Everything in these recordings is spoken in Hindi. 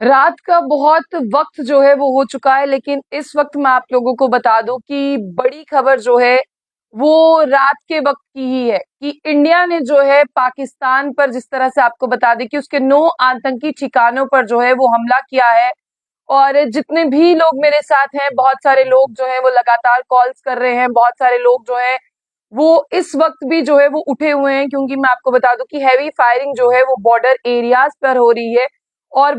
रात का बहुत वक्त जो है वो हो चुका है, लेकिन इस वक्त मैं आप लोगों को बता दूं कि बड़ी खबर जो है वो रात के वक्त की ही है कि इंडिया ने जो है पाकिस्तान पर, जिस तरह से आपको बता दें कि उसके 9 आतंकी ठिकानों पर जो है वो हमला किया है। और जितने भी लोग मेरे साथ हैं, बहुत सारे लोग जो है वो लगातार कॉल्स कर रहे हैं, बहुत सारे लोग जो है वो इस वक्त भी जो है वो उठे हुए हैं, क्योंकि मैं आपको बता दूं कि हैवी फायरिंग जो है वो बॉर्डर एरियाज पर हो रही है। और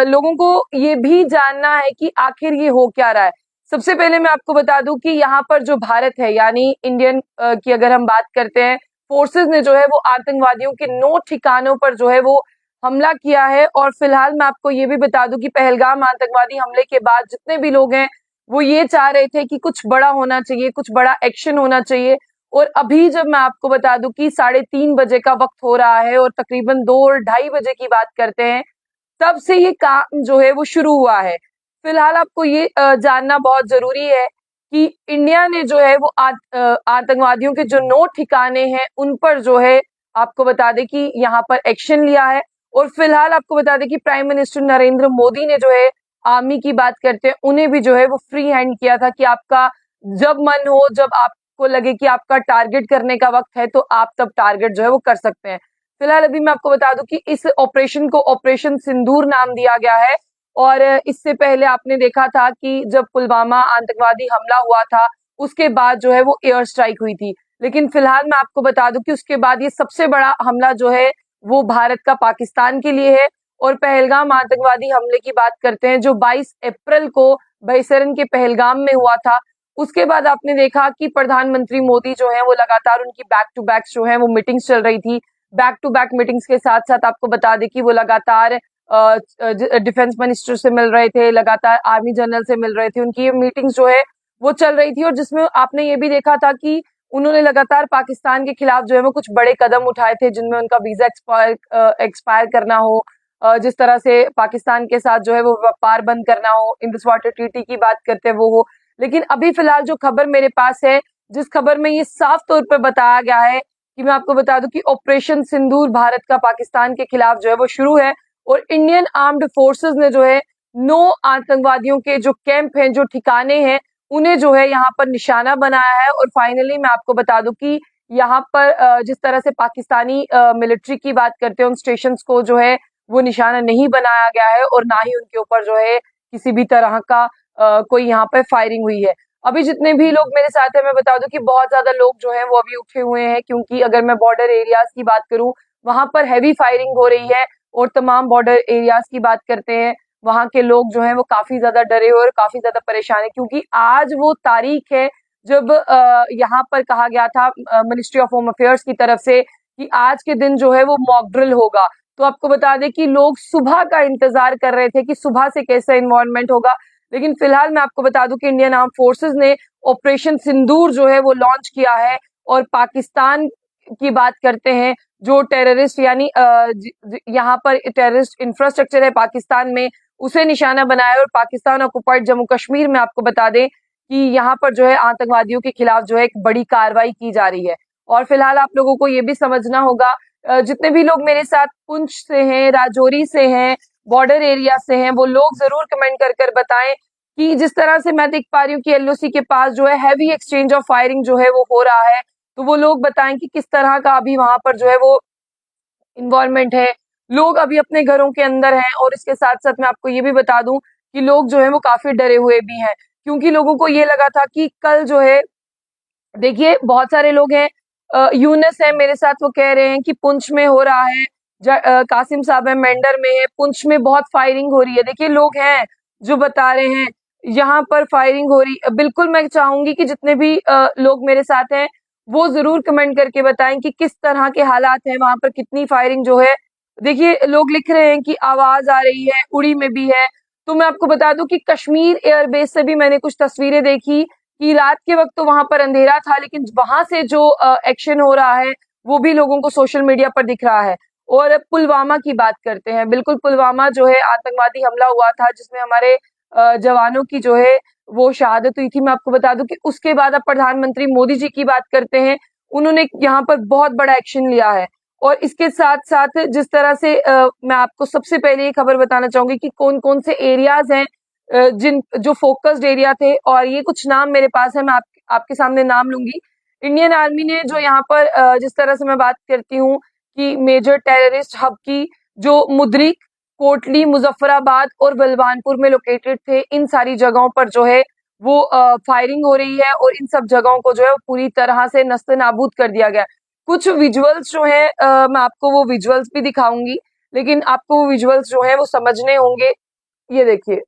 लोगों को ये भी जानना है कि आखिर ये हो क्या रहा है। सबसे पहले मैं आपको बता दूं कि यहाँ पर जो भारत है, यानी इंडियन की अगर हम बात करते हैं, फोर्सेस ने जो है वो आतंकवादियों के 9 ठिकानों पर जो है वो हमला किया है। और फिलहाल मैं आपको ये भी बता दूं कि पहलगाम आतंकवादी हमले के बाद जितने भी लोग हैं वो ये चाह रहे थे कि कुछ बड़ा होना चाहिए, कुछ बड़ा एक्शन होना चाहिए। और अभी जब मैं आपको बता दूं कि 3:30 बजे का वक्त हो रहा है और तकरीबन 2 और 2:30 बजे की बात करते हैं, तब से ये काम जो है वो शुरू हुआ है। फिलहाल आपको ये जानना बहुत जरूरी है कि इंडिया ने जो है वो आतंकवादियों के जो 9 ठिकाने हैं उन पर जो है आपको बता दें कि यहाँ पर एक्शन लिया है। और फिलहाल आपको बता दें कि प्राइम मिनिस्टर नरेंद्र मोदी ने जो है, आर्मी की बात करते हैं, उन्हें भी जो है वो फ्री हैंड किया था कि आपका जब मन हो, जब आपको लगे कि आपका टारगेट करने का वक्त है, तो आप तब टारगेट जो है वो कर सकते हैं। फिलहाल अभी मैं आपको बता दूं कि इस ऑपरेशन को ऑपरेशन सिंदूर नाम दिया गया है। और इससे पहले आपने देखा था कि जब पुलवामा आतंकवादी हमला हुआ था, उसके बाद जो है वो एयर स्ट्राइक हुई थी। लेकिन फिलहाल मैं आपको बता दूं कि उसके बाद ये सबसे बड़ा हमला जो है वो भारत का पाकिस्तान के लिए है। और पहलगाम आतंकवादी हमले की बात करते हैं, जो 22 अप्रैल को बईसरन के पहलगाम में हुआ था। उसके बाद आपने देखा कि प्रधानमंत्री मोदी जो है वो लगातार, उनकी बैक टू बैक जो है वो मीटिंग्स चल रही थी। बैक टू बैक मीटिंग्स के साथ साथ आपको बता दें कि वो लगातार डिफेंस मिनिस्टर से मिल रहे थे, लगातार आर्मी जनरल से मिल रहे थे। उनकी ये मीटिंग्स जो है वो चल रही थी, और जिसमें आपने ये भी देखा था कि उन्होंने लगातार पाकिस्तान के खिलाफ जो है वो कुछ बड़े कदम उठाए थे, जिनमें उनका वीजा एक्सपायर करना हो, जिस तरह से पाकिस्तान के साथ जो है वो व्यापार बंद करना हो, इंडस वाटर ट्रीटी की बात करते हैं वो हो। लेकिन अभी फिलहाल जो खबर मेरे पास है, जिस खबर में ये साफ तौर पर बताया गया है कि मैं आपको बता दूं कि ऑपरेशन सिंदूर भारत का पाकिस्तान के खिलाफ जो है वो शुरू है। और इंडियन आर्म्ड फोर्सेस ने जो है 9 आतंकवादियों के जो कैंप हैं, जो ठिकाने हैं, उन्हें जो है यहाँ पर निशाना बनाया है। और फाइनली मैं आपको बता दूं कि यहाँ पर जिस तरह से पाकिस्तानी मिलिट्री की बात करते हैं, उन स्टेशन को जो है वो निशाना नहीं बनाया गया है, और ना ही उनके ऊपर जो है किसी भी तरह का कोई यहाँ पर फायरिंग हुई है। अभी जितने भी लोग मेरे साथ हैं, मैं बता दूं कि बहुत ज्यादा लोग जो हैं वो अभी उठे हुए हैं, क्योंकि अगर मैं बॉर्डर एरियाज की बात करूं, वहां पर हैवी फायरिंग हो रही है। और तमाम बॉर्डर एरियाज की बात करते हैं, वहां के लोग जो हैं वो काफी ज्यादा डरे हुए और काफी ज्यादा परेशान है, क्योंकि आज वो तारीख है जब यहाँ पर कहा गया था मिनिस्ट्री ऑफ होम अफेयर्स की तरफ से कि आज के दिन जो है वो मॉक ड्रिल होगा। तो आपको बता दें कि लोग सुबह का इंतजार कर रहे थे कि सुबह से कैसा इन्वायरमेंट होगा। लेकिन फिलहाल मैं आपको बता दूं कि इंडियन आर्म फोर्सेस ने ऑपरेशन सिंदूर जो है वो लॉन्च किया है। और पाकिस्तान की बात करते हैं, जो टेररिस्ट, यानी यहाँ पर टेररिस्ट इंफ्रास्ट्रक्चर है पाकिस्तान में, उसे निशाना बनाया है। और पाकिस्तान ऑक्युपाइड जम्मू कश्मीर में आपको बता दें कि यहाँ पर जो है आतंकवादियों के खिलाफ जो है एक बड़ी कार्रवाई की जा रही है। और फिलहाल आप लोगों को ये भी समझना होगा, जितने भी लोग मेरे साथ पुंछ से हैं, राजौरी से हैं, बॉर्डर एरिया से हैं, वो लोग जरूर कमेंट कर कर बताएं कि जिस तरह से मैं देख पा रही हूँ कि एलओसी के पास जो है हैवी एक्सचेंज ऑफ फायरिंग जो है वो हो रहा है। तो वो लोग बताएं कि किस तरह का अभी वहां पर जो है वो इन्वायरमेंट है। लोग अभी अपने घरों के अंदर हैं, और इसके साथ साथ मैं आपको ये भी बता दूं कि लोग जो है वो काफी डरे हुए भी हैं, क्योंकि लोगों को ये लगा था कि कल जो है, देखिए बहुत सारे लोग हैं, यूनस है मेरे साथ, वो कह रहे हैं कि पुंछ में हो रहा है, कासिम साहब है मेंढर में है, पुंछ में बहुत फायरिंग हो रही है। देखिए लोग हैं जो बता रहे हैं यहाँ पर फायरिंग हो रही। बिल्कुल मैं चाहूंगी कि जितने भी लोग मेरे साथ हैं वो जरूर कमेंट करके बताएं कि किस तरह के हालात हैं वहां पर, कितनी फायरिंग जो है। देखिए लोग लिख रहे हैं कि आवाज आ रही है, उड़ी में भी है। तो मैं आपको बता दूं कि कश्मीर एयरबेस से भी मैंने कुछ तस्वीरें देखी कि रात के वक्त तो वहां पर अंधेरा था, लेकिन वहां से जो एक्शन हो रहा है वो भी लोगों को सोशल मीडिया पर दिख रहा है। और पुलवामा की बात करते हैं, बिल्कुल पुलवामा जो है आतंकवादी हमला हुआ था, जिसमें हमारे जवानों की जो है वो शहादत हुई थी। मैं आपको बता दूं कि उसके बाद अब प्रधानमंत्री मोदी जी की बात करते हैं, उन्होंने यहाँ पर बहुत बड़ा एक्शन लिया है। और इसके साथ साथ जिस तरह से मैं आपको सबसे पहले ये खबर बताना चाहूंगी कि कौन कौन से एरियाज हैं जिन जो फोकस्ड एरिया थे, और ये कुछ नाम मेरे पास है, मैं आपके सामने नाम लूंगी। इंडियन आर्मी ने जो यहाँ पर जिस तरह से मैं बात करती हूँ कि मेजर टेररिस्ट हब की, जो मुद्रिक, कोटली, मुजफ्फराबाद और बलवानपुर में लोकेटेड थे, इन सारी जगहों पर जो है वो फायरिंग हो रही है और इन सब जगहों को जो है वो पूरी तरह से नस्ते नाबूद कर दिया गया। कुछ विजुअल्स जो है मैं आपको वो विजुअल्स भी दिखाऊंगी, लेकिन आपको वो विजुअल्स जो है वो समझने होंगे। ये देखिए,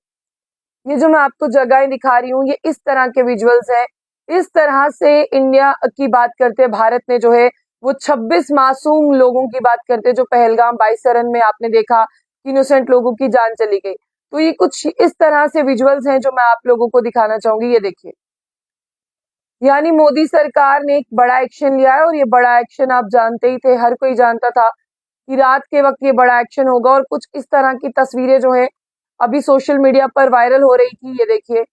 ये जो मैं आपको जगहें दिखा रही हूँ, ये इस तरह के विजुअल्स हैं। इस तरह से इंडिया की बात करते हैं, भारत ने जो है वो 26 मासूम लोगों की बात करते हैं, जो पहलगाम 22 सरन में आपने देखा इनोसेंट लोगों की जान चली गई। तो ये कुछ इस तरह से विजुअल्स हैं जो मैं आप लोगों को दिखाना चाहूंगी। ये देखिए, यानी मोदी सरकार ने एक बड़ा एक्शन लिया है, और ये बड़ा एक्शन आप जानते ही थे, हर कोई जानता था कि रात के वक्त ये बड़ा एक्शन होगा। और कुछ इस तरह की तस्वीरें जो है अभी सोशल मीडिया पर वायरल हो रही थी। ये देखिए,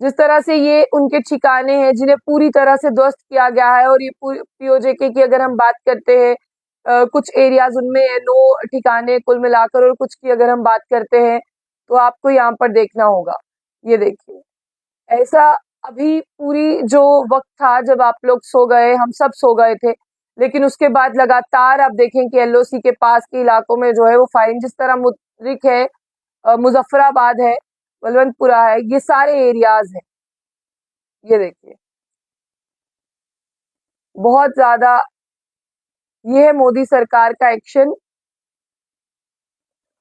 जिस तरह से ये उनके ठिकाने हैं जिन्हें पूरी तरह से ध्वस्त किया गया है। और ये पीओजेके की अगर हम बात करते हैं, कुछ एरियाज उनमें है, 9 ठिकाने कुल मिलाकर, और कुछ की अगर हम बात करते हैं तो आपको यहाँ पर देखना होगा। ये देखिए, ऐसा अभी पूरी जो वक्त था जब आप लोग सो गए, हम सब सो गए थे, लेकिन उसके बाद लगातार आप देखें कि एलओसी के पास के इलाकों में जो है वो फायरिंग, जिस तरह मुद्रिक है, मुजफ्फराबाद है, बलवंतपुरा है, ये सारे एरियाज हैं। ये देखिए, बहुत ज्यादा ये है मोदी सरकार का एक्शन।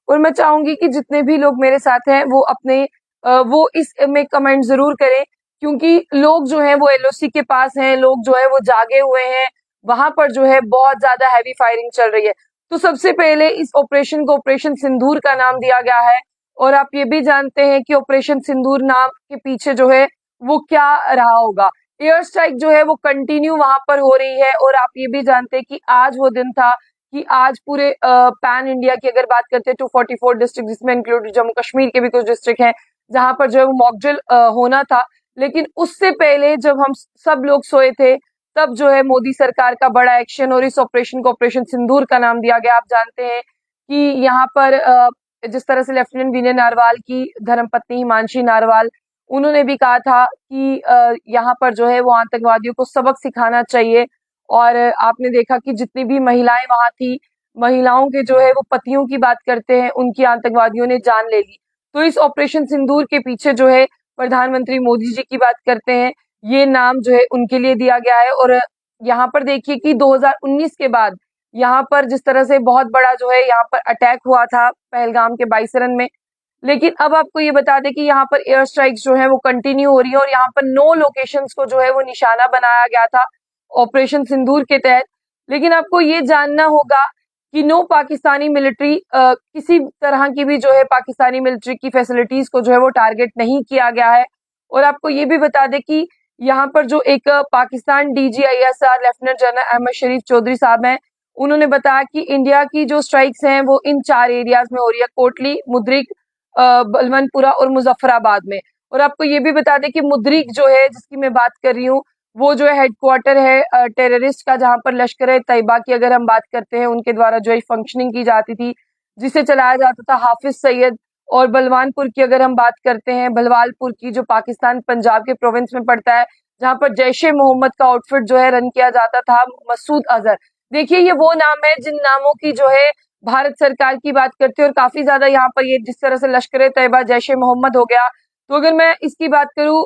और मैं चाहूंगी कि जितने भी लोग मेरे साथ हैं वो अपने वो इस में कमेंट जरूर करें, क्योंकि लोग जो हैं वो एलओसी के पास हैं, लोग जो है वो जागे हुए हैं, वहां पर जो है बहुत ज्यादा हैवी फायरिंग चल रही है। तो सबसे पहले इस ऑपरेशन को ऑपरेशन सिंदूर का नाम दिया गया है, और आप ये भी जानते हैं कि ऑपरेशन सिंदूर नाम के पीछे जो है वो क्या रहा होगा। एयर स्ट्राइक जो है वो कंटिन्यू वहां पर हो रही है, और आप ये भी जानते हैं कि आज वो दिन था कि आज पूरे पैन इंडिया की अगर बात करते हैं 244 डिस्ट्रिक्ट, जिसमें इंक्लूड जम्मू कश्मीर के भी कुछ डिस्ट्रिक्ट हैं, जहां पर जो है वो मॉक ड्रिल होना था। लेकिन उससे पहले जब हम सब लोग सोए थे, तब जो है मोदी सरकार का बड़ा एक्शन, और इस ऑपरेशन को ऑपरेशन सिंदूर का नाम दिया गया। आप जानते हैं कि यहाँ पर जिस तरह से लेफ्टिनेंट विनय नारवाल की धर्मपत्नी हिमांशी नारवाल, उन्होंने भी कहा था कि यहाँ पर जो है वो आतंकवादियों को सबक सिखाना चाहिए। और आपने देखा कि जितनी भी महिलाएं वहां थी, महिलाओं के जो है वो पतियों की बात करते हैं, उनकी आतंकवादियों ने जान ले ली। तो इस ऑपरेशन सिंदूर के पीछे जो है प्रधानमंत्री मोदी जी की बात करते हैं, ये नाम जो है उनके लिए दिया गया है। और यहाँ पर देखिए कि 2019 के बाद यहाँ पर जिस तरह से बहुत बड़ा जो है यहाँ पर अटैक हुआ था पहलगाम के 22 रन में, लेकिन अब आपको ये बता दें कि यहाँ पर एयर स्ट्राइक्स जो है वो कंटिन्यू हो रही है, और यहाँ पर 9 लोकेशंस को जो है वो निशाना बनाया गया था ऑपरेशन सिंदूर के तहत। लेकिन आपको ये जानना होगा कि नो पाकिस्तानी मिलिट्री, किसी तरह की भी जो है पाकिस्तानी मिलिट्री की फैसिलिटीज को जो है वो टारगेट नहीं किया गया है। और आपको ये भी बता दें कि यहाँ पर जो एक पाकिस्तान डीजीआईएसआर लेफ्टिनेंट जनरल अहमद शरीफ चौधरी साहब हैं, उन्होंने बताया कि इंडिया की जो स्ट्राइक्स हैं वो इन 4 एरियाज में हो रही है, कोटली, मुद्रिक, बलवंतपुरा और मुजफ्फराबाद में। और आपको ये भी बता दें कि मुद्रिक जो है जिसकी मैं बात कर रही हूँ, वो जो है हेडक्वार्टर है टेररिस्ट का, जहां पर लश्कर ए तैयबा की अगर हम बात करते हैं, उनके द्वारा जो है फंक्शनिंग की जाती थी, जिसे चलाया जाता था हाफिज सैयद। और बलवानपुर की अगर हम बात करते हैं, भलवालपुर की, जो पाकिस्तान पंजाब के प्रोविंस में पड़ता है, जहां पर जैश ए मोहम्मद का आउटफिट जो है रन किया जाता था, मसूद अजहर। देखिए, ये वो नाम है जिन नामों की जो है भारत सरकार की बात करते हैं, और काफी ज्यादा यहाँ पर ये जिस तरह से लश्कर ए तैयबा, जैश ए मोहम्मद हो गया। तो अगर मैं इसकी बात करूं,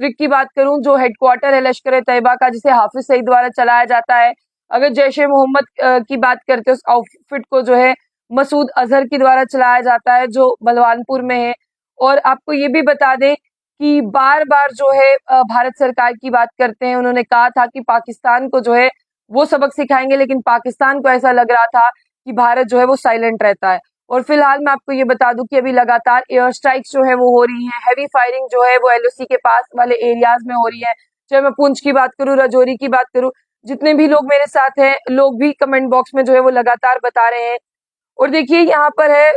रिक की बात करूं, जो हेडक्वार्टर है लश्कर ए तैयबा का, जिसे हाफिज सईद द्वारा चलाया जाता है। अगर जैश ए मोहम्मद की बात करते हैं, उस आउटफिट को जो है मसूद अजहर के द्वारा चलाया जाता है, जो बलवानपुर में है। और आपको ये भी बता दें कि बार बार जो है भारत सरकार की बात करते हैं, उन्होंने कहा था कि पाकिस्तान को जो है वो सबक सिखाएंगे, लेकिन पाकिस्तान को ऐसा लग रहा था कि भारत जो है वो साइलेंट रहता है। और फिलहाल मैं आपको ये बता दूं कि अभी लगातार एयर स्ट्राइक्स जो है वो हो रही हैं, हैवी फायरिंग जो है वो एलओसी के पास वाले एरियाज में हो रही है। चाहे मैं पुंछ की बात करूं, राजौरी की बात करूं, जितने भी लोग मेरे साथ हैं, लोग भी कमेंट बॉक्स में जो है वो लगातार बता रहे हैं। और देखिए यहाँ पर है,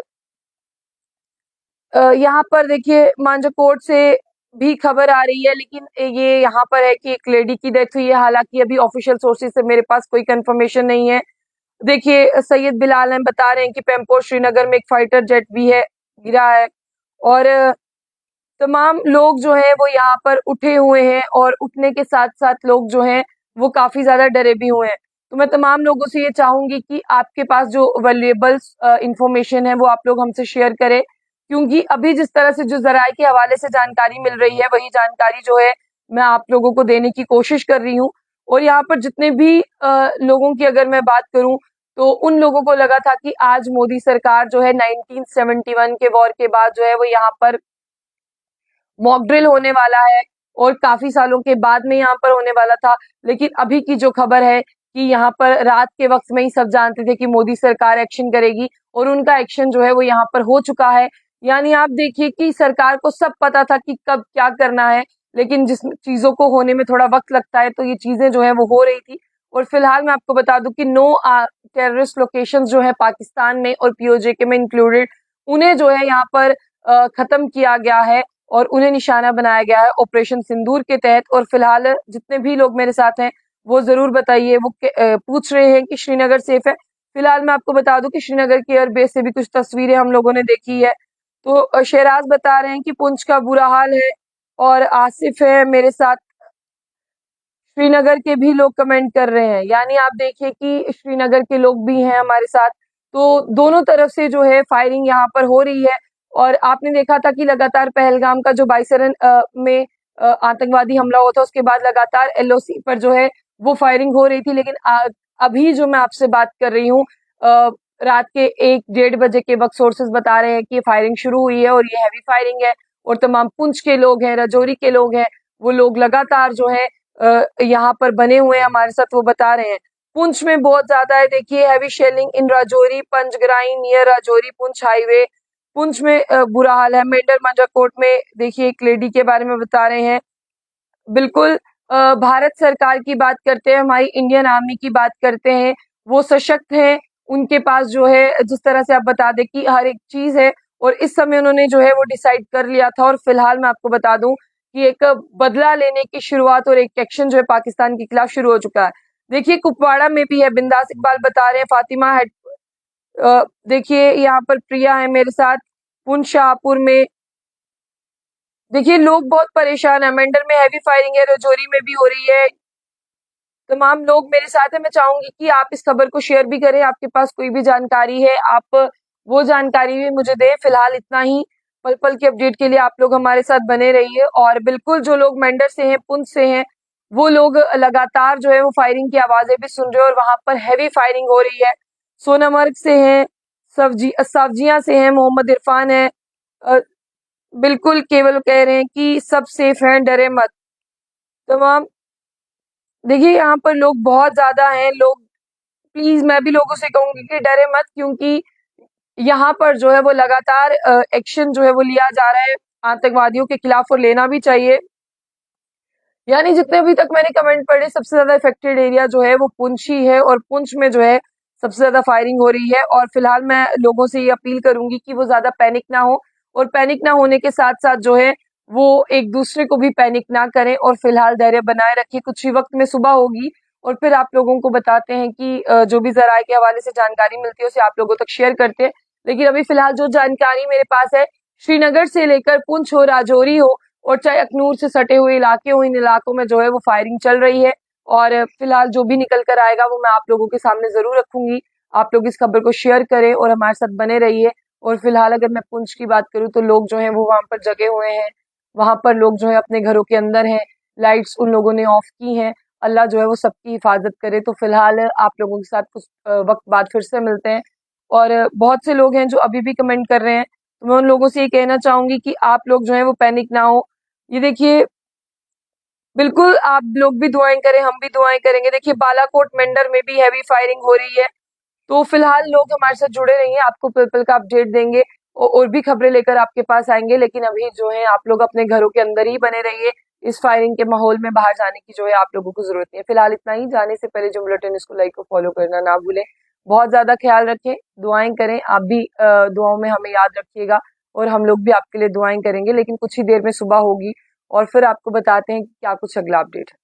यहाँ पर देखिए मांजकोट से भी खबर आ रही है, लेकिन ये यहाँ पर है कि एक लेडी की डेथ हुई है। हालांकि अभी ऑफिशियल सोर्सेज से मेरे पास कोई कंफर्मेशन नहीं है। देखिए सैयद बिलाल हैं, बता रहे हैं कि पैम्पोर श्रीनगर में एक फाइटर जेट भी है, गिरा है। और तमाम लोग जो हैं वो यहाँ पर उठे हुए हैं और उठने के साथ साथ लोग जो हैं वो काफी ज्यादा डरे भी हुए हैं। तो मैं तमाम लोगों से ये चाहूंगी कि आपके पास जो वैल्यूएबल इंफॉर्मेशन है वो आप लोग हमसे शेयर करें, क्योंकि अभी जिस तरह से जो जराये के हवाले से जानकारी मिल रही है वही जानकारी जो है मैं आप लोगों को देने की कोशिश कर रही हूँ। और यहाँ पर जितने भी लोगों की अगर मैं बात करूं तो उन लोगों को लगा था कि आज मोदी सरकार जो है 1971 के वॉर के बाद जो है वो यहाँ पर मॉक ड्रिल होने वाला है और काफी सालों के बाद में यहाँ पर होने वाला था। लेकिन अभी की जो खबर है कि यहाँ पर रात के वक्त में ही सब जानते थे कि मोदी सरकार एक्शन करेगी और उनका एक्शन जो है वो यहाँ पर हो चुका है। यानी आप देखिए कि सरकार को सब पता था कि कब क्या करना है, लेकिन जिस चीजों को होने में थोड़ा वक्त लगता है तो ये चीजें जो है वो हो रही थी। और फिलहाल मैं आपको बता दूं कि 9 टेररिस्ट लोकेशन जो है पाकिस्तान में और पीओजे में इंक्लूडेड, उन्हें जो है यहाँ पर खत्म किया गया है और उन्हें निशाना बनाया गया है ऑपरेशन सिंदूर के तहत। और फिलहाल जितने भी लोग मेरे साथ हैं वो जरूर बताइए, वो पूछ रहे हैं कि श्रीनगर सेफ है। फिलहाल मैं आपको बता दूं कि श्रीनगर के एयरबेस से भी कुछ तस्वीरें हम लोगों ने देखी है। तो शेराज बता रहे हैं कि पुंछ का बुरा हाल है। और आसिफ है मेरे साथ, श्रीनगर के भी लोग कमेंट कर रहे हैं। यानी आप देखिए कि श्रीनगर के लोग भी हैं हमारे साथ। तो दोनों तरफ से जो है फायरिंग यहाँ पर हो रही है। और आपने देखा था कि लगातार पहलगाम का जो बाइसरन में आतंकवादी हमला हुआ था उसके बाद लगातार एलओसी पर जो है वो फायरिंग हो रही थी। लेकिन अभी जो मैं आपसे बात कर रही हूँ, रात के 1-1:30 बजे के वक्त सोर्सेज बता रहे हैं कि फायरिंग शुरू हुई है और ये हैवी फायरिंग है। और तमाम पुंछ के लोग हैं, राजौरी के लोग हैं, वो लोग लगातार जो है यहाँ पर बने हुए हैं हमारे साथ, वो बता रहे हैं। पुंछ में बहुत ज्यादा है, देखिए हैवी शेलिंग इन राजौरी, पंचग्राई नियर राजौरी पुंछ हाईवे। पुंछ में बुरा हाल है। मेंढर मंजाकोट में देखिए एक लेडी के बारे में बता रहे हैं। बिल्कुल भारत सरकार की बात करते हैं, हमारी इंडियन आर्मी की बात करते हैं, वो सशक्त है। उनके पास जो है जिस तरह से आप बता दें कि हर एक चीज है और इस समय उन्होंने जो है वो डिसाइड कर लिया था। और फिलहाल मैं आपको बता दूं कि एक बदला लेने की शुरुआत और एक एक्शन जो है पाकिस्तान के खिलाफ शुरू हो चुका है। देखिए कुपवाड़ा में भी है, बिंदास इकबाल बता रहे हैं, फातिमा है। देखिए यहाँ पर प्रिया है मेरे साथ, पुंछ शाहपुर में। देखिए लोग बहुत परेशान है, मेंढर में हैवी फायरिंग है, रजौरी में भी हो रही है। तमाम लोग मेरे साथ है। मैं चाहूंगी कि आप इस खबर को शेयर भी करें, आपके पास कोई भी जानकारी है आप वो जानकारी भी मुझे दें। फिलहाल इतना ही, पल पल की अपडेट के लिए आप लोग हमारे साथ बने रहिए। और बिल्कुल जो लोग मेंढर से हैं, पुंछ से हैं, वो लोग लगातार जो है वो फायरिंग की आवाजें भी सुन रहे हैं और वहां पर हैवी फायरिंग हो रही है। सोनामर्ग से हैं, सब्जियां से हैं, मोहम्मद इरफान है। अ, बिल्कुल केवल कह रहे हैं कि सब सेफ हैं, डरे मत। तमाम देखिए यहाँ पर लोग बहुत ज्यादा हैं। लोग प्लीज, मैं भी लोगों से कहूंगी कि डरे मत, क्योंकि यहाँ पर जो है वो लगातार एक्शन जो है वो लिया जा रहा है आतंकवादियों के खिलाफ, और लेना भी चाहिए। यानी जितने अभी तक मैंने कमेंट पढ़े, सबसे ज्यादा इफेक्टेड एरिया जो है वो पुंछ ही है और पुंछ में जो है सबसे ज्यादा फायरिंग हो रही है। और फिलहाल मैं लोगों से ये अपील करूंगी कि वो ज्यादा पैनिक ना हो, और पैनिक ना होने के साथ साथ जो है वो एक दूसरे को भी पैनिक ना करें और फिलहाल धैर्य बनाए रखिए। कुछ ही वक्त में सुबह होगी और फिर आप लोगों को बताते हैं कि जो भी जराये के हवाले से जानकारी मिलती है उसे आप लोगों तक शेयर करते हैं। लेकिन अभी फिलहाल जो जानकारी मेरे पास है, श्रीनगर से लेकर पुंछ हो, राजौरी हो और चाहे अखनूर से सटे हुए इलाके हो, इन इलाकों में जो है वो फायरिंग चल रही है। और फिलहाल जो भी निकल कर आएगा वो मैं आप लोगों के सामने जरूर रखूंगी। आप लोग इस खबर को शेयर करें और हमारे साथ बने रहिए। और फिलहाल अगर मैं पुंछ की बात करूं तो लोग जो है वो वहां पर जगे हुए हैं, वहां पर लोग जो है अपने घरों के अंदर हैं, लाइट्स उन लोगों ने ऑफ की हैं। अल्लाह जो है वो सबकी हिफाजत करे। तो फिलहाल आप लोगों के साथ कुछ वक्त बाद फिर से मिलते हैं। और बहुत से लोग हैं जो अभी भी कमेंट कर रहे हैं, तो मैं उन लोगों से ये कहना चाहूंगी कि आप लोग जो है वो पैनिक ना हो। ये देखिए, बिल्कुल आप लोग भी दुआएं करें, हम भी दुआएं करेंगे। देखिए बालाकोट मेंढर में भी हैवी फायरिंग हो रही है। तो फिलहाल लोग हमारे साथ जुड़े रहिए, आपको पल पल का अपडेट देंगे और भी खबरें लेकर आपके पास आएंगे। लेकिन अभी जो है आप लोग अपने घरों के अंदर ही बने रहिए। इस फायरिंग के माहौल में बाहर जाने की जो है आप लोगों को जरूरत नहीं है। फिलहाल इतना ही, जाने से पहले जो बुलेटिन इसको लाइक और फॉलो करना ना भूलें। बहुत ज्यादा ख्याल रखें, दुआएं करें, आप भी दुआओं में हमें याद रखिएगा और हम लोग भी आपके लिए दुआएं करेंगे। लेकिन कुछ ही देर में सुबह होगी और फिर आपको बताते हैं कि क्या कुछ अगला अपडेट है।